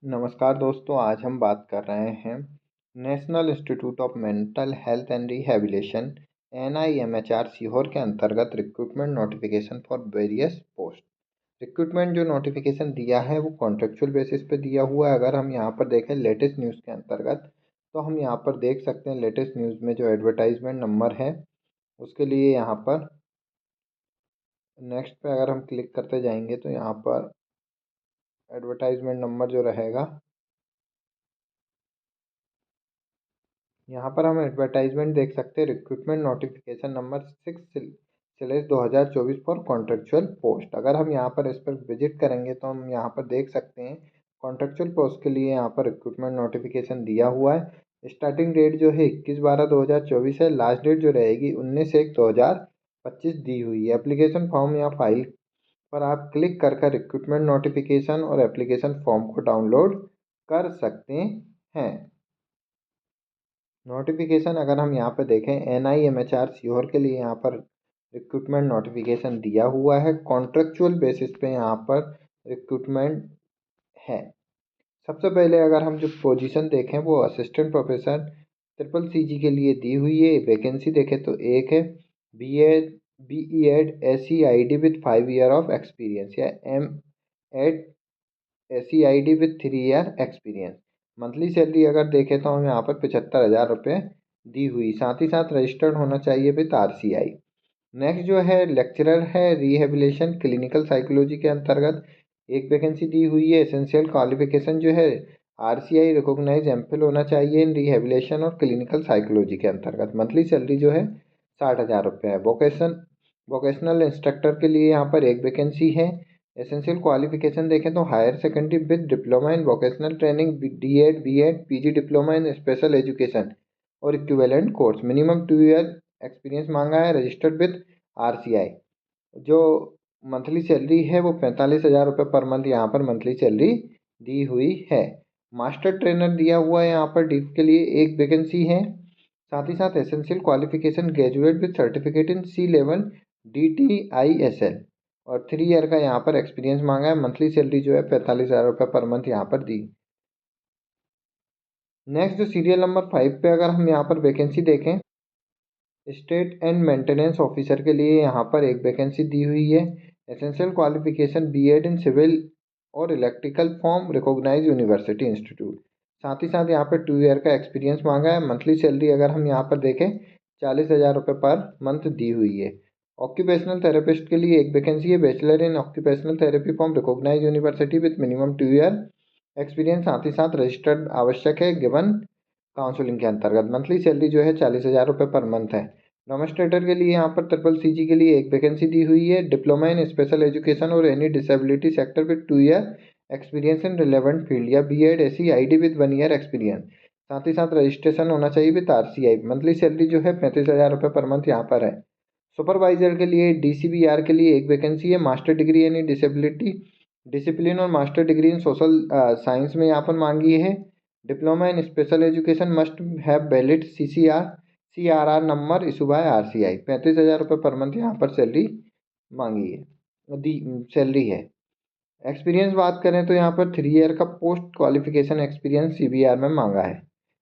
नमस्कार दोस्तों, आज हम बात कर रहे हैं national institute of mental health and rehabilitation NIMHR Sehore के अंतर्गत recruitment notification for various post. Recruitment जो नोटिफिकेशन दिया है वो कॉन्ट्रेक्चुअल बेसिस पे दिया हुआ है। अगर हम यहाँ पर देखें लेटेस्ट न्यूज़ के अंतर्गत तो हम यहाँ पर देख सकते हैं लेटेस्ट न्यूज़ में जो एडवर्टाइजमेंट नंबर है उसके लिए यहाँ पर नेक्स्ट पे अगर हम क्लिक करते जाएंगे तो यहाँ पर एडवर्टाइजमेंट नंबर जो रहेगा, यहाँ पर हम एडवर्टाइजमेंट देख सकते हैं। Recruitment notification number 6/2024 for contractual post. अगर हम यहाँ पर इस पर विजिट करेंगे तो हम यहाँ पर देख सकते हैं कॉन्ट्रेक्चुअल पोस्ट के लिए यहाँ पर रिक्रूटमेंट नोटिफिकेशन दिया हुआ है। स्टार्टिंग डेट जो है 21/12/2024 है। लास्ट डेट जो रहेगी 19/1/2025 दी हुई है। एप्लीकेशन फॉर्म या फाइल पर आप क्लिक कर रिक्रूटमेंट नोटिफिकेशन और एप्लीकेशन फॉर्म को डाउनलोड कर सकते हैं। नोटिफिकेशन अगर हम यहाँ पर देखें NIMHR सीहोर के लिए यहाँ पर रिक्रूटमेंट नोटिफिकेशन दिया हुआ है। कॉन्ट्रेक्चुअल बेसिस पे यहाँ पर रिक्रूटमेंट है। सबसे पहले अगर हम जो पोजीशन देखें वो असिस्टेंट प्रोफेसर CCC के लिए दी हुई है। वैकेंसी देखें तो एक है BEd SEID with 5 year of experience या MEd SEID with 3 year experience. Monthly salary अगर देखें तो हम यहाँ पर 75,000 रुपये दी हुई, साथ ही साथ रजिस्टर्ड होना चाहिए विथ RCI। नेक्स्ट जो है लेक्चरर है रिहेबिलिटेशन क्लिनिकल साइकोलॉजी के अंतर्गत एक वैकेंसी दी हुई है। एसेंशियल क्वालिफिकेशन जो है RCI रिकॉग्नाइज एमफिल होना चाहिए इन रिहेबिलिटेशन और क्लिनिकल साइकोलॉजी के अंतर्गत। मंथली सैलरी जो है 60,000 रुपये है। वोकेशनल इंस्ट्रक्टर के लिए यहाँ पर एक वैकेंसी है। एसेंशियल क्वालिफिकेशन देखें तो higher secondary with diploma in vocational training DEd BEd PG diploma in special education और equivalent course. Minimum 2 year experience मांगा है, रजिस्टर्ड विद RCI। जो मंथली सैलरी है वो 45,000 रुपये पर मंथ यहाँ पर मंथली सैलरी दी हुई है। मास्टर ट्रेनर दिया हुआ है यहाँ पर डीप के लिए एक वैकेंसी है। साथ ही साथ essential qualification graduate with certificate in C level DTISL और 3 ईयर का यहाँ पर एक्सपीरियंस मांगा है। मंथली सैलरी जो है 45,000 रुपये पर मंथ यहाँ पर दी। नेक्स्ट जो सीरियल नंबर 5 पे अगर हम यहाँ पर वैकेंसी देखें स्टेट एंड मेंटेनेंस ऑफिसर के लिए यहाँ पर एक वैकेंसी दी हुई है। Essential qualification BEd in civil और electrical from recognise university institute. साथ ही साथ यहाँ पर 2 ईयर का एक्सपीरियंस मांगा है। मंथली सैलरी अगर हम यहाँ पर देखें 40,000 रुपये पर मंथ दी हुई है। ऑक्यूपेशनल थेरेपिस्ट के लिए एक वैकेंसी है। Bachelor in occupational therapy from recognise university with minimum 2 year experience, साथ ही साथ रजिस्टर्ड आवश्यक है गिवन काउंसलिंग के अंतर्गत। मंथली सैलरी जो है 40,000 रुपये पर मंथ है। डेमोस्ट्रेटर के लिए यहाँ पर CCC के लिए एक वैकेंसी दी हुई है। डिप्लोमा इन स्पेशल एजुकेशन और any disability sector with 2 year experience in relevant field या BEd SEID with 1 year experience, साथ ही साथ रजिस्ट्रेशन होना चाहिए विद RCI। मंथली सैलरी जो है 35,000 रुपये पर मंथ यहाँ पर है। सुपरवाइजर के लिए DCBR के लिए एक वैकेंसी है। मास्टर डिग्री यानी डिसेबिलिटी डिसिप्लिन और master degree in social science में यहाँ पर मांगी है। Diploma in special education must have valid CRR number issue bye RCI। 35,000 रुपये पर मंथ यहाँ पर सैलरी मांगी है, दी सैलरी है। एक्सपीरियंस बात करें तो यहाँ पर 3 ईयर का पोस्ट क्वालिफिकेशन एक्सपीरियंस CBR में मांगा है।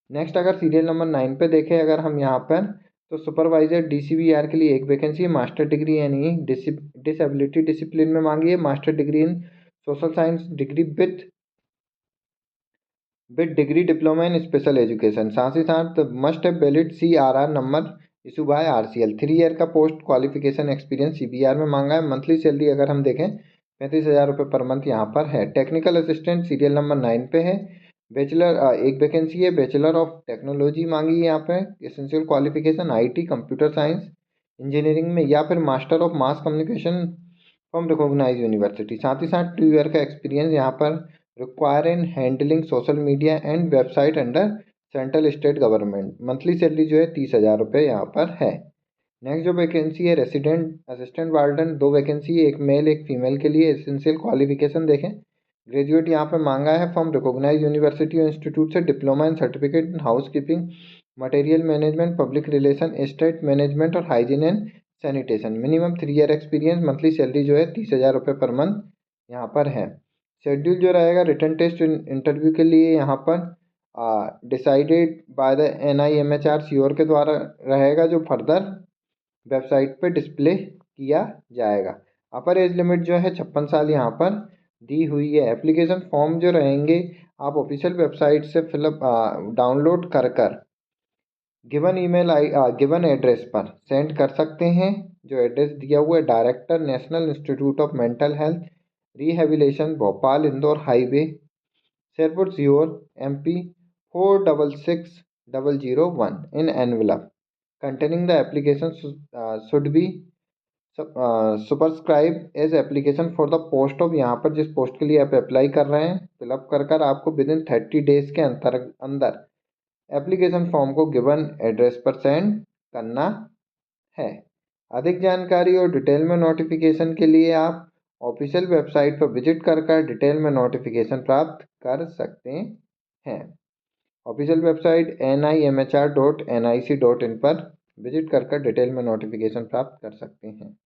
नेक्स्ट अगर सीरियल नंबर 9 पे देखें अगर हम यहाँ पर तो सुपरवाइजर DCBR के लिए एक वैकेंसी है। मास्टर डिग्री यानी डिसेबिलिटी डिसिप्लिन में मांगी है। Master degree in social science degree with degree diploma in special education, साथ ही साथ must have valid CRR number issue bye RCL। 3 year का पोस्ट क्वालिफिकेशन एक्सपीरियंस CBR में मांगा है। मंथली सैलरी अगर हम देखें 35,000 रुपये पर मंथ यहाँ पर है। टेक्निकल असिस्टेंट सीरियल नंबर 9 पे है। बैचलर एक वैकेंसी है। बैचलर ऑफ टेक्नोलॉजी मांगी है यहाँ पे। Essential qualification IT computer science engineering में या फिर master of mass communication from recognise university, साथ ही साथ 2 ईयर का एक्सपीरियंस यहाँ पर require in handling social media and website under central state government. Monthly salary जो है 30,000 रुपये यहाँ पर है। नेक्स्ट जो वैकेंसी है रेसिडेंट असिस्टेंट वार्डन, 2 वैकेंसी है, एक मेल एक फीमेल के लिए। एसेंशियल क्वालिफिकेशन देखें ग्रेजुएट यहाँ पर मांगा है फ्रॉम रिकॉग्नाइज यूनिवर्सिटी और इंस्टीट्यूट से। Diploma in certificate in house keeping material management public relation estate management और hygiene and sanitation. Minimum 3 year experience. Monthly salary जो है 30,000 रुपये पर मंथ यहाँ पर है। शेड्यूल जो रहेगा रिटन टेस्ट इंटरव्यू के लिए यहाँ पर decided by the NIMHR COR के द्वारा रहेगा, जो फर्दर वेबसाइट पे डिस्प्ले किया जाएगा। अपर एज लिमिट जो है 56 साल यहाँ पर दी हुई है। एप्लीकेशन फॉर्म जो रहेंगे आप ऑफिशियल वेबसाइट से फिलअप डाउनलोड कर गिवन एड्रेस पर सेंड कर सकते हैं। जो एड्रेस दिया हुआ है director national institute of mental health rehabilitation Bhopal Indore highway Sherpur Sehore MP 466001 in envelope containing the application should be subscribe as application for the post of, यहाँ पर जिस पोस्ट के लिए आप अप्लाई कर रहे हैं फिलअप कर आपको विद इन 30 डेज के अंदर एप्लीकेशन फॉर्म को गिवन एड्रेस पर सेंड करना है। अधिक जानकारी और डिटेल में नोटिफिकेशन के लिए आप ऑफिशियल वेबसाइट पर विजिट कर डिटेल में नोटिफिकेशन प्राप्त कर सकते हैं। ऑफिशियल वेबसाइट NIMHR.nic.in पर विजिट कर डिटेल में नोटिफिकेशन प्राप्त कर सकते हैं।